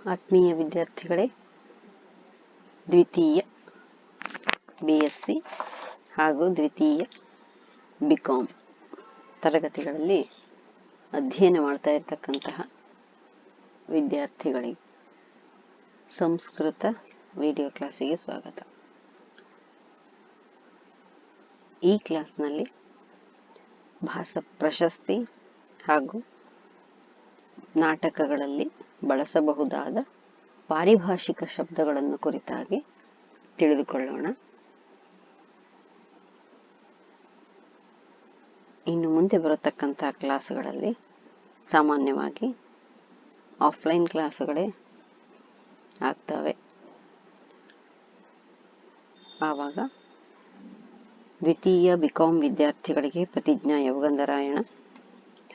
ಆತ್ಮೀಯ ವಿದ್ಯಾರ್ಥಿಗಳೇ, ದ್ವಿತೀಯ BSc ಹಾಗೂ ದ್ವಿತೀಯ BCom ತರಗತಿಗಳಲ್ಲಿ ಅಧ್ಯಯನ ಮಾಡ್ತಾ ಇರತಕ್ಕಂತಹ ವಿದ್ಯಾರ್ಥಿಗಳಿಗೆ ಸಂಸ್ಕೃತ ವಿಡಿಯೋ ಕ್ಲಾಸಿಗೆ ಸ್ವಾಗತ. ಈ ಕ್ಲಾಸ್ನಲ್ಲಿ ಭಾಷಾ ಪ್ರಶಸ್ತಿ ಹಾಗೂ ನಾಟಕಗಳಲ್ಲಿ ಬಳಸಬಹುದಾದ ಪಾರಿಭಾಷಿಕ ಶಬ್ದಗಳನ್ನು ಕುರಿತಾಗಿ ತಿಳಿದುಕೊಳ್ಳೋಣ. ಇನ್ನು ಮುಂದೆ ಬರತಕ್ಕಂತಹ ಕ್ಲಾಸ್ಗಳಲ್ಲಿ ಸಾಮಾನ್ಯವಾಗಿ ಆಫ್ಲೈನ್ ಕ್ಲಾಸ್ಗಳೇ ಆಗ್ತವೆ. ಆವಾಗ ದ್ವಿತೀಯ BCom ವಿದ್ಯಾರ್ಥಿಗಳಿಗೆ ಪ್ರತಿಜ್ಞಾ ಯೌಗಂಧರಾಯಣ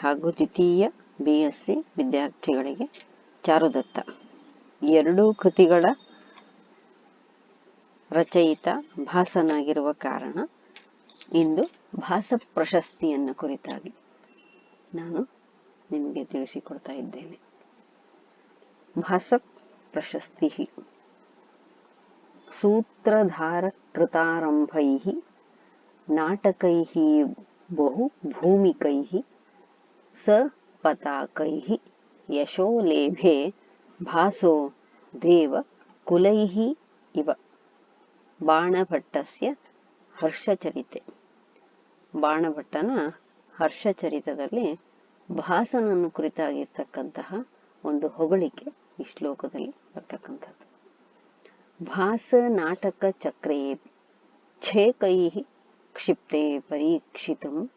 ಹಾಗೂ ದ್ವಿತೀಯ BSc ವಿದ್ಯಾರ್ಥಿಗಳಿಗೆ ಚಾರುದತ್ತ ಎರಡೂ ಕೃತಿಗಳ ರಚಯಿತ ಭಾಸನಾಗಿರುವ ಕಾರಣ ಇಂದು ಭಾಸ ಪ್ರಶಸ್ತಿಯನ್ನು ಕುರಿತಾಗಿ ನಾನು ನಿಮಗೆ ತಿಳಿಸಿಕೊಡ್ತಾ ಇದ್ದೇನೆ. ಭಾಸ ಪ್ರಶಸ್ತಿ ಸೂತ್ರಧಾರ ಕೃತಾರಂಭೈಃ ನಾಟಕೈಃ ಬಹು ಭೂಮಿಕೈಃ ಸಪತಾಕೈಃ ಯಶೋ ಲೇಭೆ ಭಾಸೋ ದೇವ ಕುಲೈಃ ಇವ. ಬಾಣಭಟ್ಟಸ್ಯ ಹರ್ಷಚರಿತೆ. ಬಾಣಭಟ್ಟನ ಹರ್ಷಚರಿತದಲ್ಲಿ ಭಾಸನನ್ನು ಕುರಿತಾಗಿರ್ತಕ್ಕಂತಹ ಒಂದು ಹೊಗಳಿಕೆ ಈ ಶ್ಲೋಕದಲ್ಲಿ ಬರ್ತಕ್ಕಂಥದ್ದು. ಭಾಸ ನಾಟಕ ಚಕ್ರೇ ಛೇಕೈಃ ಕ್ಷಿಪ್ತೆ ಪರೀಕ್ಷಿತಂ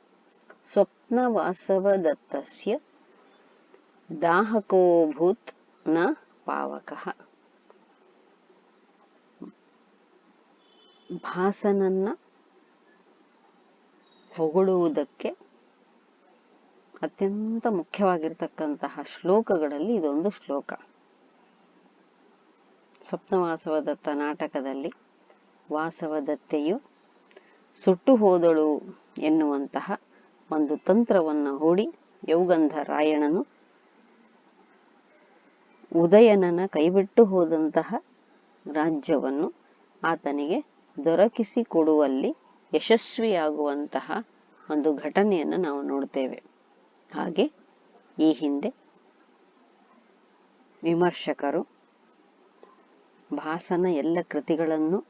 ಸ್ವಪ್ನವಾಸವದತ್ತಸ್ಯ ದಾಹಕೋಭೂತ್ ನ ಪಾವಕಃ. ಭಾಸನನ್ನ ಹೊಗಳುವುದಕ್ಕೆ ಅತ್ಯಂತ ಮುಖ್ಯವಾಗಿರ್ತಕ್ಕಂತಹ ಶ್ಲೋಕಗಳಲ್ಲಿ ಇದೊಂದು ಶ್ಲೋಕ. ಸ್ವಪ್ನವಾಸವದತ್ತ ನಾಟಕದಲ್ಲಿ ವಾಸವದತ್ತೆಯು ಸುಟ್ಟು ಹೋದಳು ಎನ್ನುವಂತಹ ಒಂದು ತಂತ್ರವನ್ನು ಹೂಡಿ ಯೌಗಂಧರಾಯಣನು ಉದಯನನ ಕೈಬಿಟ್ಟು ಹೋದಂತಹ ರಾಜ್ಯವನ್ನು ಆತನಿಗೆ ದೊರಕಿಸಿಕೊಡುವಲ್ಲಿ ಯಶಸ್ವಿಯಾಗುವಂತಹ ಒಂದು ಘಟನೆಯನ್ನು ನಾವು ನೋಡ್ತೇವೆ. ಹಾಗೆ ಈ ಹಿಂದೆ ವಿಮರ್ಶಕರು ಭಾಸನ ಎಲ್ಲ ಕೃತಿಗಳನ್ನು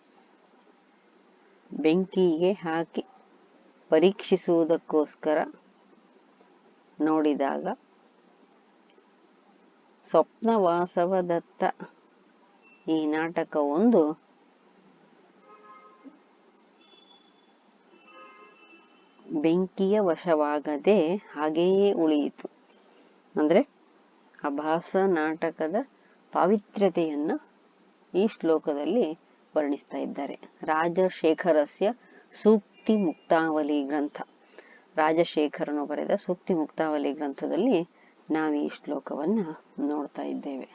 ಬೆಂಕಿಗೆ ಹಾಕಿ ಪರೀಕ್ಷಿಸುವುದಕ್ಕೋಸ್ಕರ ನೋಡಿದಾಗ ಸ್ವಪ್ನವಾಸವದತ್ತ ಈ ನಾಟಕ ಒಂದು ಬೆಂಕಿಯ ವಶವಾಗದೆ ಹಾಗೆಯೇ ಉಳಿಯಿತು. ಅಂದ್ರೆ ಆ ಭಾಸ ನಾಟಕದ ಪಾವಿತ್ರ್ಯತೆಯನ್ನ ಈ ಶ್ಲೋಕದಲ್ಲಿ ವರ್ಣಿಸ್ತಾ ಇದ್ದಾರೆ. ರಾಜಶೇಖರಸ್ಯ ಸೂಕ್ತಿ ಮುಕ್ತಾವಲಿ ಗ್ರಂಥ, ರಾಜಶೇಖರನು ಬರೆದ ಸೂಕ್ತಿ ಮುಕ್ತಾವಲಿ ಗ್ರಂಥದಲ್ಲಿ ನಾವು ಈ ಶ್ಲೋಕವನ್ನ ನೋಡ್ತಾ ಇದ್ದೇವೆ.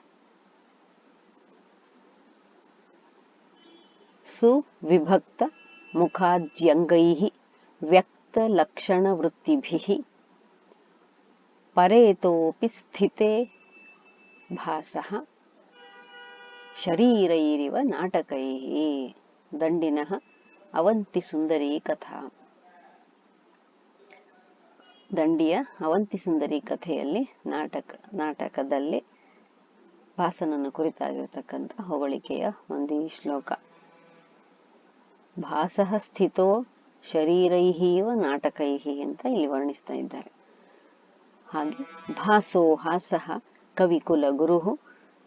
ಸುವಿಭಕ್ತ ಮುಖಾದ್ಯಂಗೈಃ ವ್ಯಕ್ತ ಲಕ್ಷಣ ವೃತ್ತಿಭಿಃ ಪರೇತೋಪಿ ಸ್ಥಿತೇ ಭಾಸಃ ಶರೀರೈರಿವ ನಾಟಕೈಃ. ದಂಡಿನಃ ಅವಂತಿ ಸುಂದರಿ ಕಥಾ. ದಂಡಿಯ ಅವಂತಿ ಸುಂದರಿ ಕಥೆಯಲ್ಲಿ ನಾಟಕದಲ್ಲಿ ಭಾಸನನ್ನು ಕುರಿತಾಗಿರ್ತಕ್ಕಂಥ ಹೊಗಳಿಕೆಯ ಒಂದು ಈ ಶ್ಲೋಕ. ಭಾಸಃ ಸ್ಥಿತೋ ಶರೀರೈಃ ನಾಟಕೈಃ ಅಂತ ಇಲ್ಲಿ ವರ್ಣಿಸ್ತಾ ಇದ್ದಾರೆ. ಹಾಗೆ ಭಾಸೋ ಹಾಸಃ ಕವಿಕುಲ ಗುರುಃ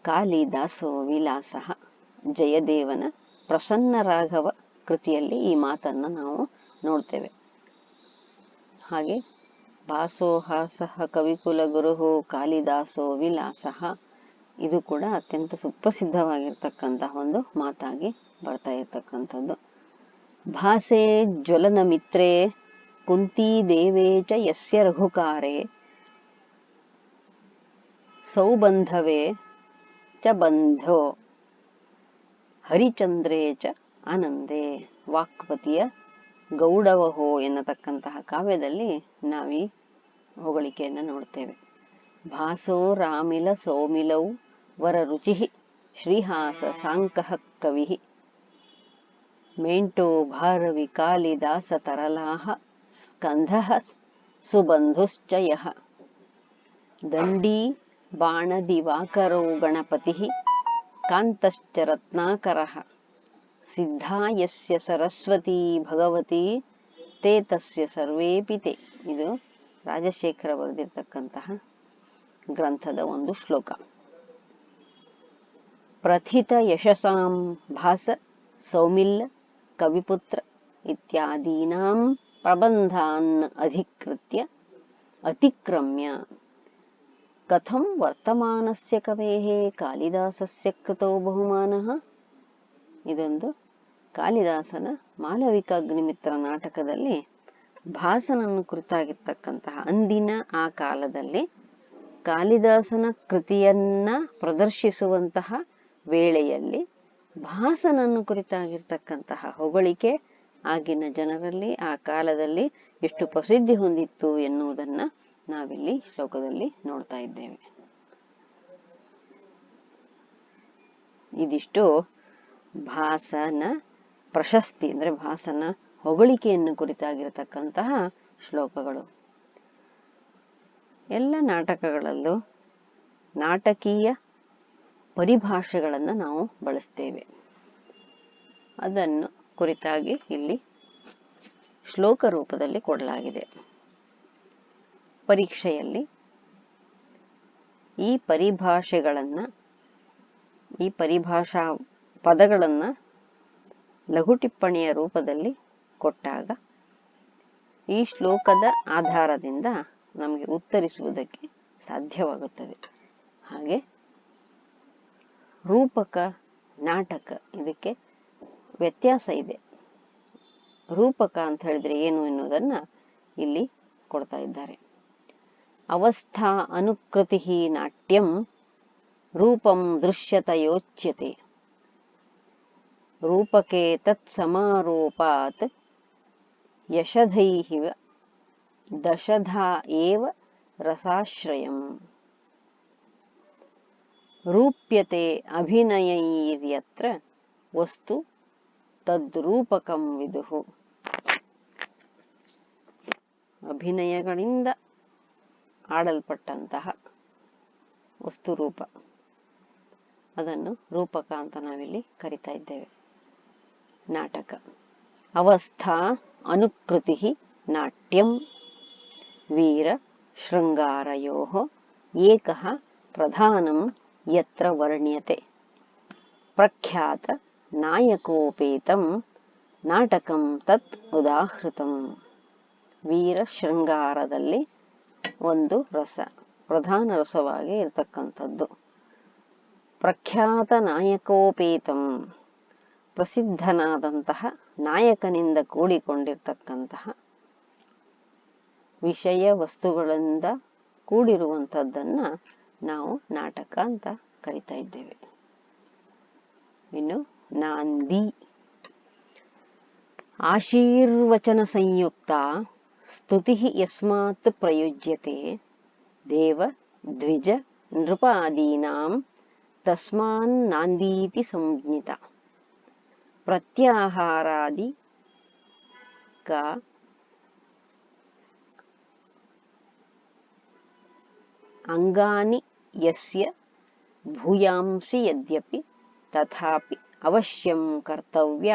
ಕಾಳಿದಾಸೋ ವಿಲಾಸಃ. ಜಯದೇವನ ಪ್ರಸನ್ನ ರಾಘವ ಕೃತಿಯಲ್ಲಿ ಈ ಮಾತನ್ನ ನಾವು ನೋಡ್ತೇವೆ. ಹಾಗೆ ಭಾಸೋ ಹಾಸಃ ಕವಿಕುಲ ಗುರುಃ ಕಾಳಿದಾಸೋ ವಿಲಾಸಃ ಇದು ಕೂಡ ಅತ್ಯಂತ ಸುಪ್ರಸಿದ್ಧವಾಗಿರ್ತಕ್ಕಂತಹ ಒಂದು ಮಾತಾಗಿ ಬರ್ತಾ ಇರ್ತಕ್ಕಂಥದ್ದು. ಭಾಸೆ ಜ್ವಲನ ಮಿತ್ರೇ ಕುಂತೀ ದೇವೇ ಚ ಯಸ್ಯ ರಘುಕಾರೆ ಸೌಬಂಧವೇ ಚ ಬಂಧೋ ಹರಿಚಂದ್ರೇ ಚ ಆನಂದೇ. ವಾಕ್ಪತಿಯ ಗೌಡವಹೋ ಎನ್ನತಕ್ಕಂತಹ ಕಾವ್ಯದಲ್ಲಿ ನಾವೀ ಹೊಗಳಿಕೆಯನ್ನು ನೋಡ್ತೇವೆ. ಭಾಸೋ ರಾಮಿಲ ಸೌಮಿಲೌ ವರರುಚಿಃ ಶ್ರೀಹಾಸ ಸಾಂಕಃ ಕವಿಃ ಮೇಂಟೋ ಭಾರವಿ ಕಾಳಿದಾಸ ತರಲಾಹ ಸ್ಕಂಧಃ ಸುಬಂಧುಶ್ಚ ಯಃ ದಂಡೀ ಬಾಣದಿವಾಕರೋ ಗಣಪತಿಃ ಕಾಂತಶ್ಚ ರತ್ನಾಕರಃ ಸಿದ್ಧಾ ಯಸ್ಯ ಸರಸ್ವತೀ ಭಗವತಿ ತೇ ತಸ್ಯ ಸರ್ವೇಪಿ ತೇ. ಇದು ರಾಜಶೇಖರ ಬರೆದಿರ್ತಕ್ಕಂತಹ ಗ್ರಂಥದ ಒಂದು ಶ್ಲೋಕ. ಪ್ರಥಿತ ಯಶಸಾಂ ಭಾಸ ಸೌಮಿಲ್ಲ ಕವಿಪುತ್ರ ಇತ್ಯಾದೀನಾಂ ಪ್ರಬಂಧಾನ್ ಅತಿಕ್ರಮ್ಯ ಕಥಂ ವರ್ತಮಾನಸ್ಯ ಕವೇಃ ಕಾಳಿದಾಸಸ್ಯ ಕೃತೋ ಬಹುಮಾನಃ. ಇದೊಂದು ಕಾಳಿದಾಸನ ಮಾಲವಿಕಾಗ್ನಿಮಿತ್ರ ನಾಟಕದಲ್ಲಿ ಭಾಸನನ್ನು ಕುರಿತಾಗಿರ್ತಕ್ಕಂತಹ, ಅಂದಿನ ಆ ಕಾಲದಲ್ಲಿ ಕಾಳಿದಾಸನ ಕೃತಿಯನ್ನ ಪ್ರದರ್ಶಿಸುವಂತಹ ವೇಳೆಯಲ್ಲಿ ಭಾಸನನ್ನು ಕುರಿತಾಗಿರ್ತಕ್ಕಂತಹ ಹೊಗಳಿಕೆ ಆಗಿನ ಜನರಲ್ಲಿ ಆ ಕಾಲದಲ್ಲಿ ಎಷ್ಟು ಪ್ರಸಿದ್ಧಿ ಹೊಂದಿತ್ತು ಎನ್ನುವುದನ್ನ ನಾವಿಲ್ಲಿ ಶ್ಲೋಕದಲ್ಲಿ ನೋಡ್ತಾ ಇದ್ದೇವೆ. ಇದಿಷ್ಟು ಭಾಸನ ಪ್ರಶಸ್ತಿ ಅಂದ್ರೆ ಭಾಸನ ಹೊಗಳಿಕೆಯನ್ನು ಕುರಿತಾಗಿರತಕ್ಕಂತಹ ಶ್ಲೋಕಗಳು. ಎಲ್ಲ ನಾಟಕಗಳಲ್ಲೂ ನಾಟಕೀಯ ಪರಿಭಾಷೆಗಳನ್ನು ನಾವು ಬಳಸ್ತೇವೆ. ಅದನ್ನು ಕುರಿತಾಗಿ ಇಲ್ಲಿ ಶ್ಲೋಕ ರೂಪದಲ್ಲಿ ಕೊಡಲಾಗಿದೆ. ಪರೀಕ್ಷೆಯಲ್ಲಿ ಈ ಪರಿಭಾಷಾ ಪದಗಳನ್ನ ಲಘು ಟಿಪ್ಪಣಿಯ ರೂಪದಲ್ಲಿ ಕೊಟ್ಟಾಗ ಈ ಶ್ಲೋಕದ ಆಧಾರದಿಂದ ನಮಗೆ ಉತ್ತರಿಸುವುದಕ್ಕೆ ಸಾಧ್ಯವಾಗುತ್ತದೆ. ಹಾಗೆ ರೂಪಕ, ನಾಟಕ ಇದಕ್ಕೆ ವ್ಯತ್ಯಾಸ ಇದೆ. ರೂಪಕ ಅಂತ ಹೇಳಿದ್ರೆ ಏನು ಎನ್ನುವುದನ್ನ ಇಲ್ಲಿ ಕೊಡ್ತಾ ಇದ್ದಾರೆ. ಅವಸ್ಥಾ ಅನುಕೃತಿ ನಾಟ್ಯಂ ರೂಪಂ ದೃಶ್ಯತಯೋಚ್ಯತೆ ರೂಪಕೆ ತತ್ ಸಮಾರೋಪಾತ್ ಯಶಧೈಃ ದಶಧಾ ಏವ ರಸಾಶ್ರಯಂ ರೂಪ್ಯತೆ ಅಭಿನಯೈರ್ಯತ್ರ ವಸ್ತು ತದ್ರೂಪಕಂ ವಿದುಃ. ಅಭಿನಯಗಳಿಂದ ಆಡಲ್ಪಟ್ಟಂತಹ ವಸ್ತುರೂಪ, ಅದನ್ನು ರೂಪಕ ಅಂತ ನಾವಿಲ್ಲಿ ಕರಿತಾ ಇದ್ದೇವೆ. ನಾಟಕ ಅವಸ್ಥಾ ಅನುಕೃತಿ ನಾಟ್ಯಂ ವೀರ ಶೃಂಗಾರಯೋಃ ಏಕಃ ಪ್ರಧಾನಂ ಯತ್ರ ವರ್ಣ್ಯತೆ ಪ್ರಖ್ಯಾತ ನಾಯಕೋಪೇತಂ ನಾಟಕಂ ತತ್ ಉದಾಹೃತಂ. ವೀರ ಶೃಂಗಾರದಲ್ಲಿ ಒಂದು ರಸ, ಪ್ರಧಾನ ರಸವಾಗಿ ಇರತಕ್ಕಂಥದ್ದು. ಪ್ರಖ್ಯಾತ ನಾಯಕೋಪೇತಂ, ಪ್ರಸಿದ್ಧನಾದಂತಹ ನಾಯಕನಿಂದ ಕೂಡಿಕೊಂಡಿರ್ತಕ್ಕಂತಹ ವಿಷಯ ವಸ್ತುಗಳಿಂದ ಕೂಡಿರುವಂಥದ್ದನ್ನ ನಾವು ನಾಟಕ ಅಂತ ಕರಿತಾ ಇದ್ದೇವೆ. ಇನ್ನು ನಾಂದಿ ಆಶೀರ್ವಚನ ಸಂಯುಕ್ತ ಸ್ತುತಿ ಯಸ್ಮಾತ್ ಪ್ರಯುಜ್ಯತೆ ದೇವ ದ್ವಿಜ ನೃಪಾದೀನಾಂ ತಸ್ಮಾನ್ ನಾಂದೀತಿ ಸಂಜ್ಞಿತ ಪ್ರತ್ಯಾಹಾರಾದಿ ಕಾ ಅಂಗಾನಿ ಯಸ್ಯ ಭೂಯಾಂಸಿ ಯದ್ಯಪಿ ತಥಾಪಿ ಅವಶ್ಯಂ ಕರ್ತವ್ಯ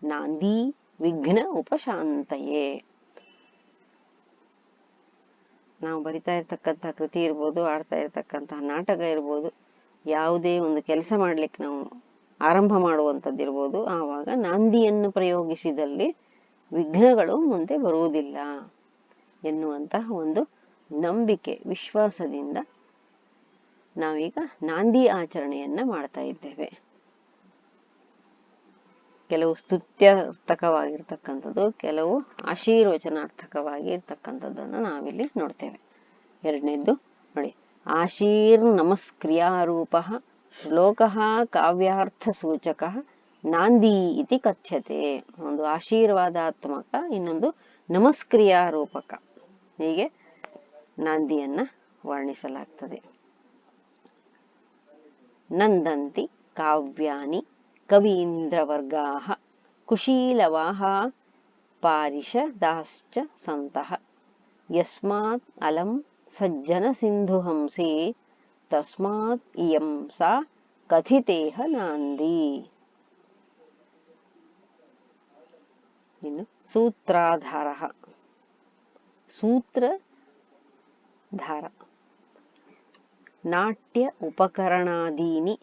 ನಾಂದಿ ವಿಘ್ನ ಉಪಶಾಂತಯೇ. ನಾವು ಬರಿತಾ ಇರ್ತಕ್ಕಂಥ ಕೃತಿ ಇರ್ಬೋದು, ಆಡ್ತಾ ಇರ್ತಕ್ಕಂತಹ ನಾಟಕ ಇರ್ಬೋದು, ಯಾವುದೇ ಒಂದು ಕೆಲಸ ಮಾಡ್ಲಿಕ್ಕೆ ನಾವು ಆರಂಭ ಮಾಡುವಂಥದ್ದಿರ್ಬೋದು, ಆವಾಗ ನಾಂದಿಯನ್ನು ಪ್ರಯೋಗಿಸಿದಲ್ಲಿ ವಿಘ್ನಗಳು ಮುಂದೆ ಬರುವುದಿಲ್ಲ ಎನ್ನುವಂತಹ ಒಂದು ನಂಬಿಕೆ, ವಿಶ್ವಾಸದಿಂದ ನಾವೀಗ ನಾಂದಿ ಆಚರಣೆಯನ್ನ ಮಾಡ್ತಾ ಇದ್ದೇವೆ. ಕೆಲವು ಸ್ತುತ್ಯರ್ಥಕವಾಗಿರ್ತಕ್ಕಂಥದ್ದು, ಕೆಲವು ಆಶೀರ್ವಚನಾರ್ಥಕವಾಗಿ ಇರ್ತಕ್ಕಂಥದ್ದನ್ನು ನಾವಿಲ್ಲಿ ನೋಡ್ತೇವೆ. ಎರಡನೇದ್ದು ನೋಡಿ, ಆಶೀರ್ ನಮಸ್ಕ್ರಿಯಾರೂಪ ಶ್ಲೋಕ ಕಾವ್ಯಾರ್ಥ ಸೂಚಕ ನಾಂದಿ ಇತಿ ಕಥ್ಯತೆ. ಒಂದು ಆಶೀರ್ವಾದಾತ್ಮಕ, ಇನ್ನೊಂದು ನಮಸ್ಕ್ರಿಯಾರೂಪಕ, ಹೀಗೆ ನಾಂದಿಯನ್ನ ವರ್ಣಿಸಲಾಗ್ತದೆ. ನಂದಂತಿ ಕಾವ್ಯಾನಿ ಕವೀಂದ್ರವರ್ಗಾಃ ಕುಶೀಲವಾಃ ಪಾರಿಷದಾಶ್ಚ ಸಂತಃ ಯಸ್ಮಾತ್ ಅಲಂ ಸಜ್ಜನ ಸಿಂಧುಹಂಸೇ ತಸ್ಮಾತ್ ಇಯಂ ಸಾ ಕಥಿತೇಹ ನಾಂದಿ. ಇನ್ನು ಸೂತ್ರಾಧಾರಃ. ಸೂತ್ರಧಾರ ನಾಟ್ಯ ಉಪಕರಣಾದೀನಿ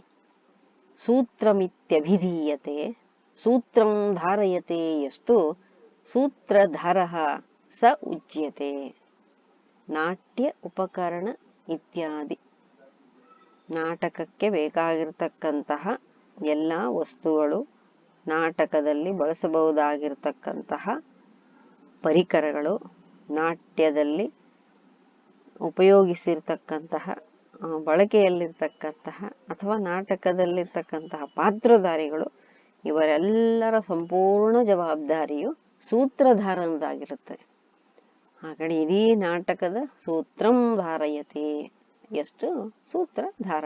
ಸೂತ್ರಮಿತ್ಯಭಿಧೀಯತೆ. ಸೂತ್ರಂ ಧಾರಯತೆ ಯಸ್ತು ಸೂತ್ರಧಾರಃ ಸ ಉಚ್ಯತೆ. ನಾಟ್ಯ ಉಪಕರಣ ಇತ್ಯಾದಿ, ನಾಟಕಕ್ಕೆ ಬೇಕಾಗಿರ್ತಕ್ಕಂತಹ ಎಲ್ಲ ವಸ್ತುಗಳು, ನಾಟಕದಲ್ಲಿ ಬಳಸಬಹುದಾಗಿರ್ತಕ್ಕಂತಹ ಪರಿಕರಗಳು, ನಾಟ್ಯದಲ್ಲಿ ಉಪಯೋಗಿಸಿರ್ತಕ್ಕಂತಹ ಬಳಕೆಯಲ್ಲಿರ್ತಕ್ಕಂತಹ ಅಥವಾ ನಾಟಕದಲ್ಲಿರ್ತಕ್ಕಂತಹ ಪಾತ್ರಧಾರಿಗಳು, ಇವರೆಲ್ಲರ ಸಂಪೂರ್ಣ ಜವಾಬ್ದಾರಿಯು ಸೂತ್ರಧಾರನದಾಗಿರುತ್ತೆ. ಹಾಗಾಗಿ ಇಡೀ ನಾಟಕದ ಸೂತ್ರಂ ಧಾರಯತೆ ಎಷ್ಟು ಸೂತ್ರಧಾರ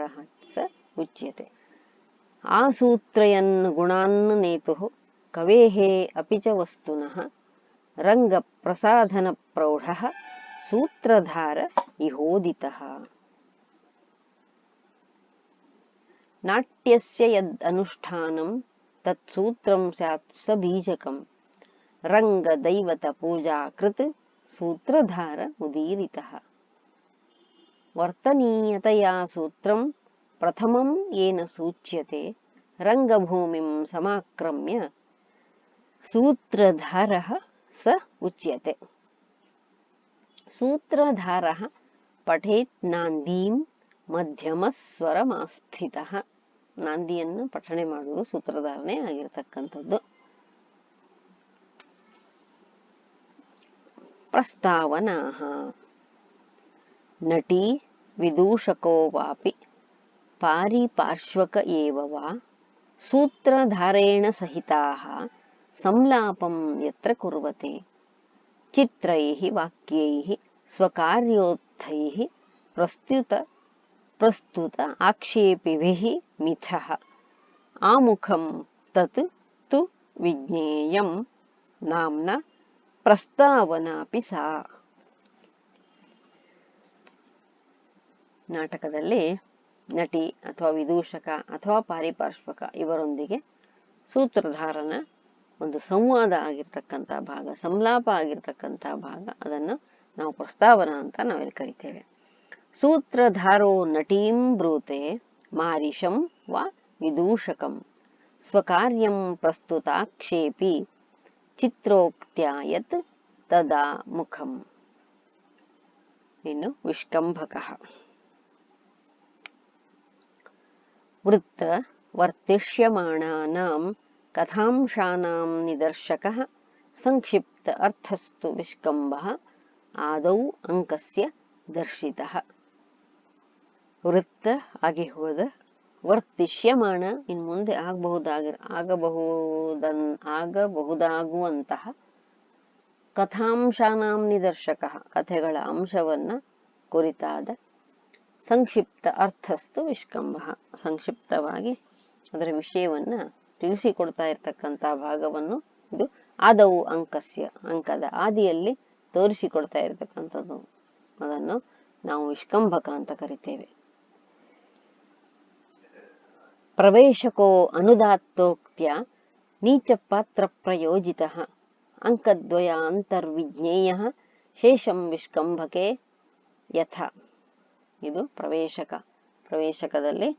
ಸ ಉಚ್ಯತೆ. ಆ ಸೂತ್ರಯನ್ ಗುಣಾನ್ ನೇತುಃ ಕವೇಃ ಅಪಿ ಚ ವಸ್ತುನಃ ರಂಗ ಪ್ರಸಾಧನ ಪ್ರೌಢಃ ಸೂತ್ರಧಾರ ಇಹೋದಿತಃ. ನಾಟ್ಯಸ್ಯ ಯದ್ ಅನುಷ್ಠಾನಂ ತತ್ ಸೂತ್ರಂ ಸ್ಯಾತ್ ಸ ಬೀಜಕಂ ರಂಗ ದೈವತ ಪೂಜಾ ಕೃತ್ ಸೂತ್ರಧಾರ ಉದೀರಿತಃ. ವರ್ತನೀಯತಯಾ ಸೂತ್ರಂ ಪ್ರಥಮಂ ಯೇನ ಸೂಚ್ಯತೆ ರಂಗಭೂಮಿಂ ಸಮಾಕ್ರಮ್ಯ ಸೂತ್ರಧಾರಃ ಸ ಉಚ್ಯತೆ. ಸೂತ್ರಧಾರಃ ಪಠೇತ್ ನಾಂದೀಂ ಮಧ್ಯಮ ಸ್ವರಮಾಸ್ಥಿತಃ. ನಾಂದಿಯನ್ನು ಪಠಣೆ ಮಾಡುವುದು ಸೂತ್ರಧಾರಣೆ ಆಗಿರತಕ್ಕಂಥದ್ದು. ಪ್ರಸ್ತಾವನಾಃ. ನಟೀ ವಿದೂಷಕೋ ವಾಪಿ ಪಾರಿಪಾರ್ಶ್ವಕ ಏವ ವಾ ಸೂತ್ರಧಾರೇಣ ಸಹಿತಾಃ ಸಂಲಾಪಂ ಯತ್ರ ಕುರ್ವತೆ ಚಿತ್ರೈಃ ವಾಕ್ಯೈಃ ಸ್ವಕಾರ್ಯೋಕ್ತೈಃ ಪ್ರಸ್ತುತ ಆಕ್ಷೇಪಿಭಿಃ ಮಿಥಃ ಆಮುಖಂ ತತ್ ತು ವಿಜ್ಞೇಯಂ ನಾಮ್ನಾ ಪ್ರಸ್ತಾವನಾಪಿ ಸಾ. ನಾಟಕದಲ್ಲಿ ನಟಿ ಅಥವಾ ವಿದೂಷಕ ಅಥವಾ ಪಾರಿಪಾರ್ಶ್ವಕ ಇವರೊಂದಿಗೆ ಸೂತ್ರಧಾರನ ಒಂದು ಸಂವಾದ ಆಗಿರ್ತಕ್ಕಂಥ ಭಾಗ, ಸಂಲಾಪ ಆಗಿರ್ತಕ್ಕಂಥ ಭಾಗ, ಅದನ್ನು ನಾವು ಪ್ರಸ್ತಾವನಾ ಅಂತ ನಾವಿಲ್ಲಿ ಕರಿತೇವೆ. ಸೂತ್ರಧಾರೋ ನಟೀಂ ಬ್ರೂತೆ ಮಾರಿಷಂ ವಾ ವಿದೂಷಕಂ ಸ್ವಕಾರ್ಯಂ ಪ್ರಸ್ತುತಾಕ್ಷೇಪಿ ಚಿತ್ರೋಕ್ತ್ಯಾಯತ್ ತದಾ ಮುಖಂ. ಇನ್ನು ವಿಷ್ಕಂಭಕಃ. ವೃತ್ತ ವರ್ತಿಷ್ಯಮಾಣಾನಾಂ ಕಥಾಂಶಾನಾಂ ನಿದರ್ಶಕಃ ಸಂಕ್ಷಿಪ್ತ ಅರ್ಥಸ್ತು ವಿಷ್ಕಂಭಃ ಆದೌ ಅಂಕಸ್ಯ ದರ್ಶಿತಃ. ವೃತ್ತ ಆಗಿ ಹೋದ, ವರ್ತಿಷ್ಯಮಾಣ ಇನ್ನು ಮುಂದೆ ಆಗಬಹುದಾಗುವಂತಹ, ಕಥಾಂಶಾನಾಂ ನಿದರ್ಶಕಃ ಕಥೆಗಳ ಅಂಶವನ್ನ ಕುರಿತಾದ, ಸಂಕ್ಷಿಪ್ತ ಅರ್ಥಸ್ತು ವಿಷ್ಕಂಭಃ ಸಂಕ್ಷಿಪ್ತವಾಗಿ ಅದರ ವಿಷಯವನ್ನ ತಿಳಿಸಿಕೊಡ್ತಾ ಇರ್ತಕ್ಕಂಥ ಭಾಗವನ್ನು ಇದು ಆದವು ಅಂಕಸ್ಯ ಅಂಕದ ಆದಿಯಲ್ಲಿ ತೋರಿಸಿಕೊಡ್ತಾ ಇರತಕ್ಕಂಥದ್ದು, ಅದನ್ನು ನಾವು ವಿಷ್ಕಂಭಕ ಅಂತ ಕರಿತೇವೆ. ಪ್ರವೇಶಕೋ ಅನುದಾತ್ತೋಕ್ತ್ಯ ನೀಚ ಪಾತ್ರ ಪ್ರಯೋಜಿತಃ ಅಂಕದ್ವಯ ಅಂತರ್ವಿಜ್ಞೇಯ ಶೇಷಂ ವಿಷ್ಕಂಭಕೆ ಯಥ. ಇದು ಪ್ರವೇಶಕ. ಪ್ರವೇಶಕದಲ್ಲಿ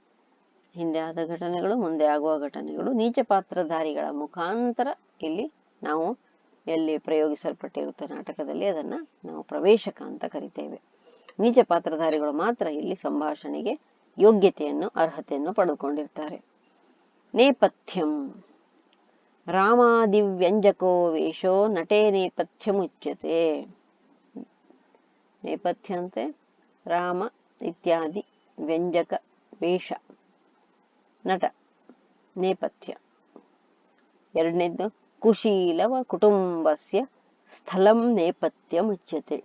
ಹಿಂದೆ ಆದ ಘಟನೆಗಳು, ಮುಂದೆ ಆಗುವ ಘಟನೆಗಳು, ನೀಚ ಪಾತ್ರಧಾರಿಗಳ ಮುಖಾಂತರ ಇಲ್ಲಿ ನಾವು ಎಲ್ಲಿ ಪ್ರಯೋಗಿಸಲ್ಪಟ್ಟಿರುತ್ತೆ ನಾಟಕದಲ್ಲಿ, ಅದನ್ನ ನಾವು ಪ್ರವೇಶಕ ಅಂತ ಕರಿತೇವೆ. ನೀಚ ಪಾತ್ರಧಾರಿಗಳು ಮಾತ್ರ ಇಲ್ಲಿ ಸಂಭಾಷಣೆಗೆ ಯೋಗ್ಯತೆಯನ್ನು, ಅರ್ಹತೆಯನ್ನು ಪಡೆದುಕೊಂಡಿರ್ತಾರೆ. ನೇಪಥ್ಯಂ. ರಾಮಾದಿವ್ಯಂಜಕೋ ವೇಷೋ ನಟೇ ನೇಪಥ್ಯಮುಚ್ಯತೆ. ನೇಪಥ್ಯ ಅಂತೆ ರಾಮ ಇತ್ಯಾದಿ ವ್ಯಂಜಕ ವೇಷ, ನಟ, ನೇಪಥ್ಯ. ಎರಡನೇದ್ದು ಕುಶೀಲವ ಕುಟುಂಬಸ್ಯ ಸ್ಥಳಂ ನೇಪಥ್ಯ ಮುಚ್ಯತೆ.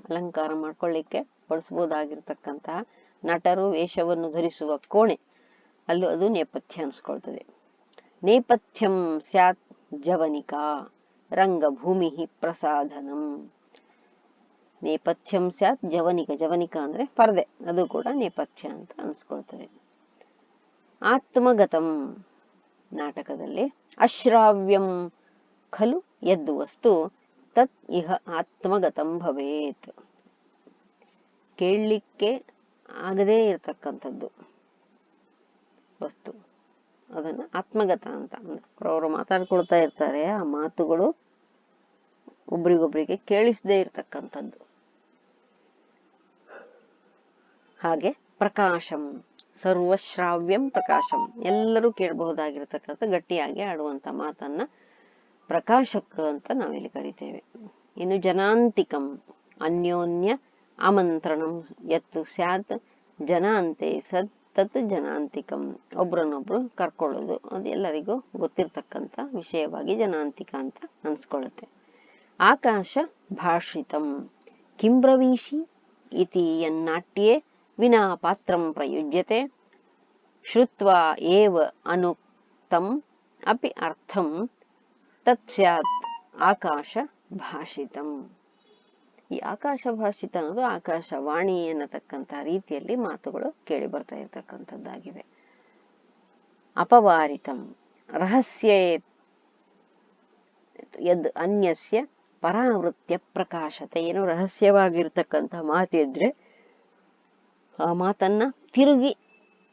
ಅಲಂಕಾರ ಮಾಡ್ಕೊಳ್ಳಿಕ್ಕೆ ಬಳಸಬಹುದಾಗಿರ್ತಕ್ಕಂತಹ ನಟರು ವೇಷವನ್ನು ಧರಿಸುವ ಕೋಣೆ ಅಲ್ಲೂ ಅದು ನೇಪಥ್ಯ ಅನ್ಸ್ಕೊಳ್ತದೆ. ನೇಪಥ್ಯಂ ಸ್ಯಾತ್ ಜವನಿಕಾ ರಂಗಭೂಮಿ ಪ್ರಸಾಧನಂ. ನೇಪಥ್ಯಂ ಸ್ಯಾತ್ ಜವನಿಕ, ಜವನಿಕ ಅಂದ್ರೆ ಪರದೆ, ಅದು ಕೂಡ ನೇಪಥ್ಯ ಅಂತ ಅನ್ಸ್ಕೊಳ್ತದೆ. ಆತ್ಮಗತಂ ನಾಟಕದಲ್ಲಿ ಅಶ್ರಾವ್ಯಂ ಖಲು ಯದ್ ವಸ್ತು ತತ್ ಇಹ ಆತ್ಮಗತಂ ಭವೇತ್. ಕೇಳಲಿಕ್ಕೆ ಆಗದೇ ಇರತಕ್ಕಂಥದ್ದು ವಸ್ತು, ಅದನ್ನ ಆತ್ಮಗತ ಅಂತ. ಅವರು ಮಾತಾಡ್ಕೊಳ್ತಾ ಇರ್ತಾರೆ, ಆ ಮಾತುಗಳು ಒಬ್ರಿಗೊಬ್ರಿಗೆ ಕೇಳಿಸದೇ ಇರತಕ್ಕಂಥದ್ದು. ಹಾಗೆ ಪ್ರಕಾಶಂ ಸರ್ವಶ್ರಾವ್ಯಂ ಪ್ರಕಾಶಂ, ಎಲ್ಲರೂ ಕೇಳಬಹುದಾಗಿರ್ತಕ್ಕಂಥ ಗಟ್ಟಿಯಾಗಿ ಆಡುವಂತ ಮಾತನ್ನ ಪ್ರಕಾಶಕ ಅಂತ ನಾವಿಲ್ಲಿ ಕರಿತೇವೆ. ಇನ್ನು ಜನಾಂತಿಕಂ ಅನ್ಯೋನ್ಯ ಆಮಂತ್ರಣಂ ಯತ್ ಸ್ಯಾತ್ ಜನಾಂತೆ ಸತ್ ತತ್ ಜನಾಂತಿಕಂ. ಒಬ್ರನ್ನೊಬ್ರು ಕರ್ಕೊಳ್ಳೋದು, ಅದು ಎಲ್ಲರಿಗೂ ಗೊತ್ತಿರ್ತಕ್ಕಂಥ ವಿಷಯವಾಗಿ ಜನಾಂತಿಕ ಅಂತ ಅನ್ಸ್ಕೊಳ್ಳುತ್ತೆ. ಆಕಾಶ ಭಾಷಿತಂ ಕಿಂಬ್ರವೀಷಿ ಇತಿ ಯನ್ನಾಟ್ಯೇ ವಿನಾ ಪಾತ್ರಂ ಪ್ರಯುಜ್ಯತೆ ಶ್ರುತ್ವಾ ಏವ ಅನುಕ್ತಂ ಅಪಿ ಅರ್ಥಂ ತತ್ ಸ್ಯಾತ್ ಆಕಾಶ ಭಾಷಿತಂ. ಈ ಆಕಾಶ ಭಾಷಿತ ಅನ್ನೋದು ಆಕಾಶವಾಣಿ ಎನ್ನತಕ್ಕಂಥ ರೀತಿಯಲ್ಲಿ ಮಾತುಗಳು ಕೇಳಿ ಬರ್ತಾ ಇರತಕ್ಕಂಥದ್ದಾಗಿವೆ. ಅಪವಾರಿತಂ ರಹಸ್ಯ ಯದ್ ಅನ್ಯಸ್ಯ ಪರಾವೃತ್ಯ ಪ್ರಕಾಶತೆ. ಏನೋ ರಹಸ್ಯವಾಗಿರ್ತಕ್ಕಂಥ ಮಾತಿದ್ರೆ ಆ ಮಾತನ್ನ ತಿರುಗಿ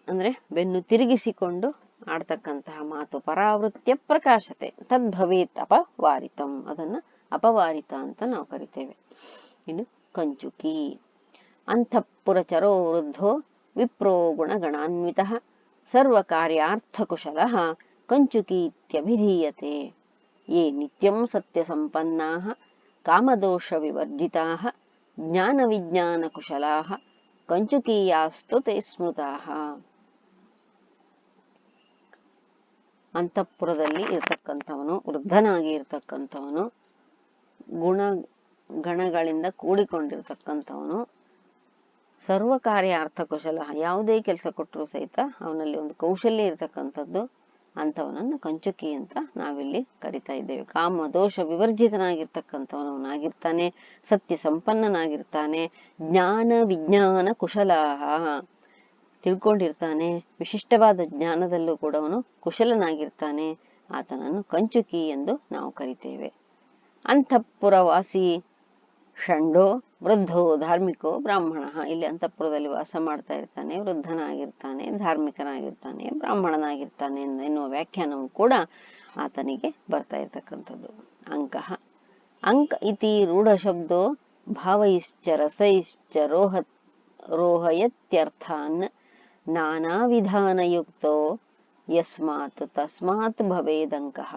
ಅಂದ್ರೆ ಬೆನ್ನು ತಿರುಗಿಸಿಕೊಂಡು ಆಡ್ತಕ್ಕಂತಹ ಮಾತು ಪರಾವೃತ್ಯ ಪ್ರಕಾಶತೆ. ತದ್ಭವೇತ್ ಅಪವಾರಿತಂ, ಅದನ್ನ ಅಪವಾರಿತ ಅಂತ ನಾವು ಕರಿತೇವೆ. ಇನ್ನು ಕಂಚುಕಿ ಅಂತಃಪುರಚರೋ ವೃದ್ಧೋ ವಿಪ್ರೋ ಗುಣಗಣಾನ್ವಿತಃ ಸರ್ವಕಾರ್ಯಾರ್ಥಕುಶಲಃ ಕಂಚುಕೀತ್ಯಭಿಧೀಯತೆ. ಯೇ ನಿತ್ಯಂ ಸತ್ಯಸಂಪನ್ನಾಃ ಕಾಮದೋಷ ವಿವರ್ಜಿತಾಃ ಜ್ಞಾನವಿಜ್ಞಾನಕುಶಲಾಃ ಕಂಚುಕೀಯಾಸ್ತು ತೇ ಸ್ಮೃತಾಃ. ಅಂತಃಪುರದಲ್ಲಿ ಇರ್ತಕ್ಕಂಥವನು, ವೃದ್ಧನಾಗಿ ಇರ್ತಕ್ಕಂಥವನು, ಗಣಗಳಿಂದ ಕೂಡಿಕೊಂಡಿರ್ತಕ್ಕಂಥವನು, ಸರ್ವಕಾರ್ಯ ಅರ್ಥಕುಶಲ, ಯಾವುದೇ ಕೆಲಸ ಕೊಟ್ಟರು ಸಹಿತ ಅವನಲ್ಲಿ ಒಂದು ಕೌಶಲ್ಯ ಇರತಕ್ಕಂಥದ್ದು, ಅಂಥವನನ್ನು ಕಂಚುಕಿ ಅಂತ ನಾವಿಲ್ಲಿ ಕರಿತಾ ಇದ್ದೇವೆ. ಕಾಮದೋಷ ವಿವರ್ಜಿತನಾಗಿರ್ತಕ್ಕಂಥವನಾಗಿರ್ತಾನೆ, ಸತ್ಯ ಸಂಪನ್ನನಾಗಿರ್ತಾನೆ, ಜ್ಞಾನ ವಿಜ್ಞಾನ ಕುಶಲಾಹ, ತಿಳ್ಕೊಂಡಿರ್ತಾನೆ, ವಿಶಿಷ್ಟವಾದ ಜ್ಞಾನದಲ್ಲೂ ಕೂಡ ಅವನು ಕುಶಲನಾಗಿರ್ತಾನೆ, ಆತನನ್ನು ಕಂಚುಕಿ ಎಂದು ನಾವು ಕರಿತೇವೆ. ಅಂತಃಪುರವಾಸಿ ಷಂಡೋ ವೃದ್ಧೋ ಧಾರ್ಮಿಕೋ ಬ್ರಾಹ್ಮಣ. ಇಲ್ಲಿ ಅಂತಃಪುರದಲ್ಲಿ ವಾಸ ಮಾಡ್ತಾ ಇರ್ತಾನೆ, ವೃದ್ಧನಾಗಿರ್ತಾನೆ, ಧಾರ್ಮಿಕನಾಗಿರ್ತಾನೆ, ಬ್ರಾಹ್ಮಣನಾಗಿರ್ತಾನೆ ಎನ್ನುವ ವ್ಯಾಖ್ಯಾನವು ಕೂಡ ಆತನಿಗೆ ಬರ್ತಾ ಇರ್ತಕ್ಕಂಥದ್ದು. ಅಂಕಃ ಅಂಕ ಇತಿ ರೂಢ ಶಬ್ದೋ ಭಾವೈಶ್ಚ ರಸೈಶ್ಚ ರೋಹಯತ್ಯರ್ಥಾನ್ ನಾನಾ ವಿಧಾನಯುಕ್ತೋ ಯಸ್ಮಾತ್ ತಸ್ಮಾತ್ ಭವೇದಂಕಃ.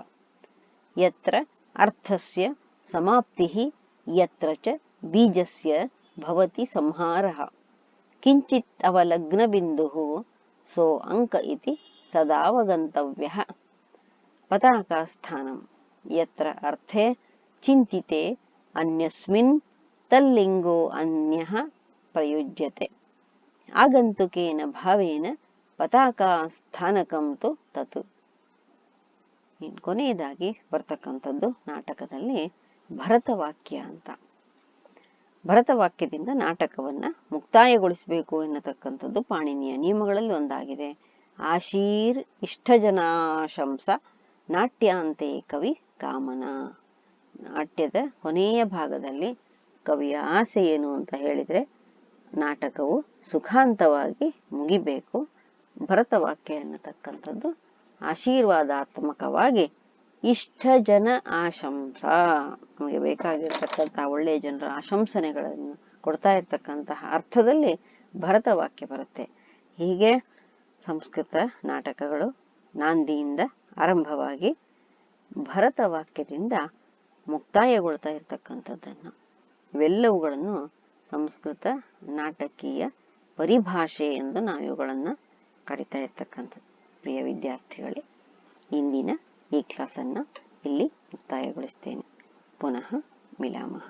ಯತ್ರ ಅರ್ಥಸ್ಯ ಸಮಾಪ್ತಿಃ ಯತ್ರ ಚ ಬೀಜಸ್ಯ ಭವತಿ ಸಂಹಾರಃ ಕಿಂಚಿತ್ ಅವಲಗ್ನ ಬಿಂದುಃ ಸೋ ಅಂಕ ಇತಿ ಸದಾವಗಂತವ್ಯಃ. ಪತಾಕಾಸ್ಥಾನಂ ಯತ್ರ ಅರ್ಥೇ ಚಿಂತಿತೆ ಅನ್ಯಸ್ಮಿನ್ ತಲ್ಲಿಂಗೋ ಅನ್ಯಃ ಪ್ರಯುಜ್ಯತೆ ಆಗಂತುಕೇನ ಭಾವೇನ ಪತಾಕಾಸ್ಥಾನಕಂ ತು ತತ್. ಕೊನೆಯದಾಗಿ ಬರ್ತಕ್ಕಂಥದ್ದು ನಾಟಕದಲ್ಲಿ ಭರತವಾಕ್ಯ ಅಂತ. ಭರತವಾಕ್ಯದಿಂದ ನಾಟಕವನ್ನ ಮುಕ್ತಾಯಗೊಳಿಸಬೇಕು ಎನ್ನತಕ್ಕಂಥದ್ದು ಪಾಣಿನಿಯ ನಿಯಮಗಳಲ್ಲಿ ಒಂದಾಗಿದೆ. ಆಶೀರ್ ಇಷ್ಟಜನಾಶಂಸ ನಾಟ್ಯಾಂತೆ ಕವಿ ಕಾಮನ. ನಾಟ್ಯದ ಕೊನೆಯ ಭಾಗದಲ್ಲಿ ಕವಿಯ ಆಸೆ ಏನು ಅಂತ ಹೇಳಿದ್ರೆ ನಾಟಕವು ಸುಖಾಂತವಾಗಿ ಮುಗಿಬೇಕು. ಭರತವಾಕ್ಯ ಎನ್ನತಕ್ಕಂಥದ್ದು ಆಶೀರ್ವಾದಾತ್ಮಕವಾಗಿ ಇಷ್ಟ ಜನ ಆಶಂಸ, ನಮಗೆ ಬೇಕಾಗಿರ್ತಕ್ಕಂತಹ ಒಳ್ಳೆಯ ಜನರ ಆಶಂಸನೆಗಳನ್ನು ಕೊಡ್ತಾ ಇರ್ತಕ್ಕಂತಹ ಅರ್ಥದಲ್ಲಿ ಭರತವಾಕ್ಯ ಬರುತ್ತೆ. ಹೀಗೆ ಸಂಸ್ಕೃತ ನಾಟಕಗಳು ನಾಂದಿಯಿಂದ ಆರಂಭವಾಗಿ ಭರತವಾಕ್ಯದಿಂದ ಮುಕ್ತಾಯಗೊಳ್ತಾ ಇರ್ತಕ್ಕಂಥದ್ದನ್ನು, ಇವೆಲ್ಲವುಗಳನ್ನು ಸಂಸ್ಕೃತ ನಾಟಕೀಯ ಪರಿಭಾಷೆ ಎಂದು ನಾವು ಇವುಗಳನ್ನು ಕರಿತಾ ಇರ್ತಕ್ಕಂಥದ್ದು. ಪ್ರಿಯ ವಿದ್ಯಾರ್ಥಿಗಳೇ, ಇಂದಿನ ಈ ಕ್ಲಾಸನ್ನು ಇಲ್ಲಿ ಮುಕ್ತಾಯಗೊಳಿಸ್ತೇನೆ. ಪುನಃ ಮಿಲಾಮಹ.